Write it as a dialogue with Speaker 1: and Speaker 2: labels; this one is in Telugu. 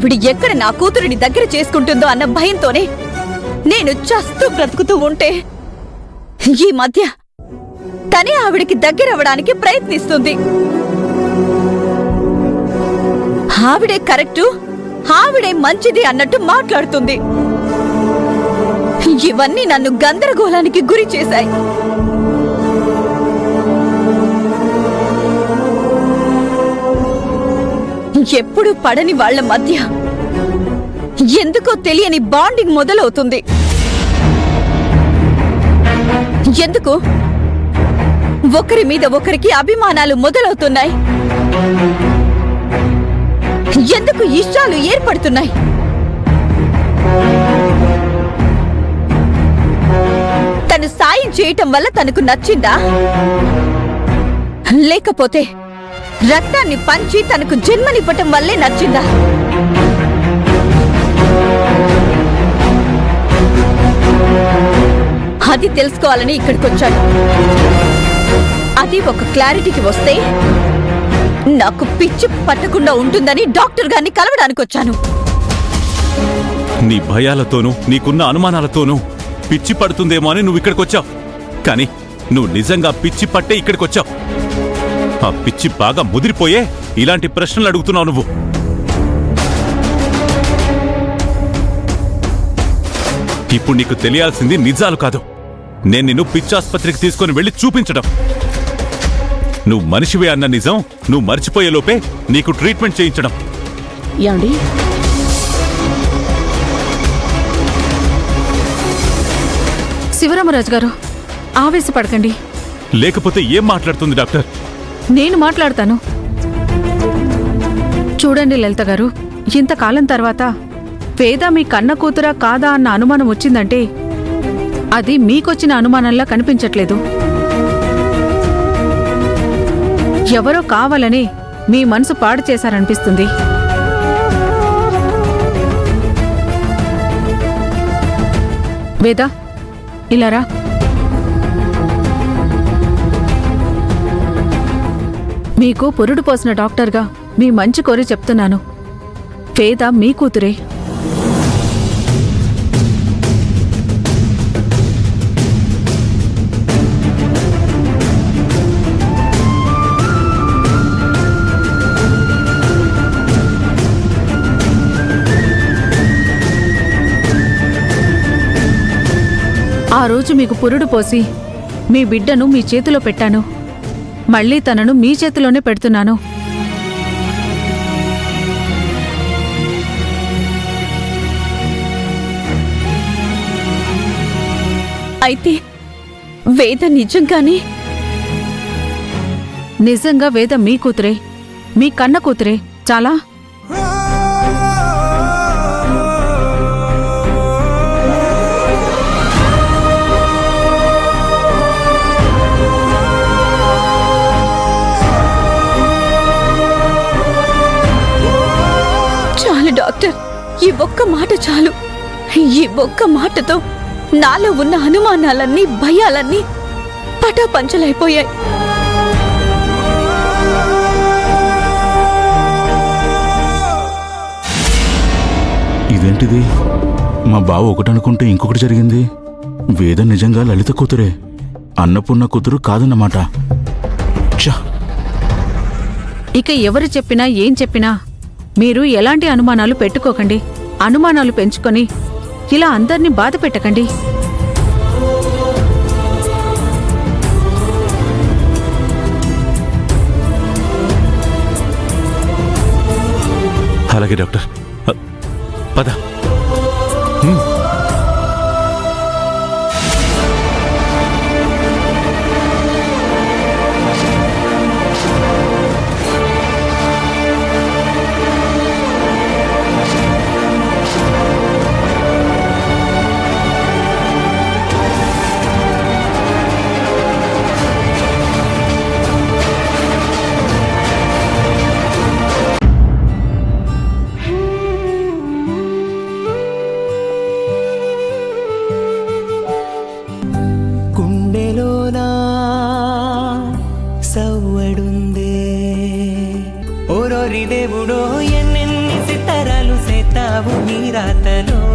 Speaker 1: ఆవిడ ఎక్కడ నా కూతురిని దగ్గర చేసుకుంటుందో అన్న భయంతోనే నేను చస్తూ బ్రతుకుతూ ఉంటే ఈ మధ్య తనే ఆవిడికి దగ్గరవ్వడానికి ప్రయత్నిస్తుంది. ఆవిడే కరెక్టు, ఆవిడే మంచిది అన్నట్టు మాట్లాడుతుంది. ఇవన్నీ నన్ను గందరగోళానికి గురి చేశాయి. ఎప్పుడు పడని వాళ్ల మధ్య ఎందుకో తెలియని బాండింగ్ మొదలవుతుంది. ఎందుకు ఒకరి మీద ఒకరికి అభిమానాలు మొదలవుతున్నాయి? ఎందుకు ఇష్టాలు ఏర్పడుతున్నాయి? తను సాయం చేయటం వల్ల తనకు నచ్చిందా, లేకపోతే రక్తాన్ని పంచి తనకు జన్మనివ్వటం వల్లే నచ్చిందా? అది తెలుసుకోవాలని ఇక్కడికొచ్చాను. అది ఒక క్లారిటీకి వస్తే నాకు పిచ్చి పట్టకుండా ఉంటుందని డాక్టర్ గారిని కలవడానికొచ్చాను.
Speaker 2: నీ భయాలతోనూ నీకున్న అనుమానాలతోనూ పిచ్చి పడుతుందేమో అని నువ్వు ఇక్కడికొచ్చావు. కానీ నువ్వు నిజంగా పిచ్చి పట్టే ఇక్కడికొచ్చావు. ఆ పిచ్చి బాగా ముదిరిపోయే ఇలాంటి ప్రశ్నలు అడుగుతున్నావు నువ్వు. ఇప్పుడు నీకు తెలియాల్సింది నిజాలు కాదు. నేను నిన్ను పిచ్చాసుపత్రికి తీసుకుని వెళ్ళి చూపించడం. నువ్వు మనిషివే అన్న నిజం నువ్వు మర్చిపోయేలోపే నీకు ట్రీట్మెంట్ చేయించడం.
Speaker 3: ఏమండి, శివరామరాజు గారు ఆవేశపడకండి.
Speaker 2: లేకపోతే ఏం మాట్లాడుతుంది డాక్టర్?
Speaker 3: నేను మాట్లాడతాను. చూడండి లలిత గారు, ఇంతకాలం తర్వాత వేద మీ కన్న కూతురా కాదా అన్న అనుమానం వచ్చిందంటే అది మీకొచ్చిన అనుమానంలా కనిపించట్లేదు. ఎవరో కావాలని మీ మనసు పాడు చేశారనిపిస్తుంది. వేద, ఇలారా. మీకు పురుడు పోసిన డాక్టర్గా మీ మంచి కోరి చెప్తున్నాను. వేద మీ కూతురే. ఆ రోజు మీకు పురుడు పోసి మీ బిడ్డను మీ చేతిలో పెట్టాను. మళ్లీ తనను మీ చేతిలోనే పెడుతున్నాను.
Speaker 1: అయితే వేద
Speaker 3: నిజంగా వేద మీ కూతురే, మీ కన్న కూతురే. చాలా
Speaker 1: డాక్టర్, ఈ ఒక్క మాట చాలు. ఈ ఒక్క మాటతో నాలో ఉన్న అనుమానాలన్నీ భయాలన్నీ పటాపంచలైపోయాయి.
Speaker 4: ఇదేంటిది? మా బావ ఒకటనుకుంటే ఇంకొకటి జరిగింది. వేద నిజంగా లలిత కూతురే, అన్నపూర్ణ కూతురు కాదన్నమాట.
Speaker 3: ఇక ఎవరు చెప్పినా ఏం చెప్పినా మీరు ఎలాంటి అనుమానాలు పెట్టుకోకండి. అనుమానాలు పెంచుకొని ఇలా అందర్నీ బాధ పెట్టకండి.
Speaker 2: అలాగే డాక్టర్, పద.
Speaker 5: రాసావు నీ రాతలో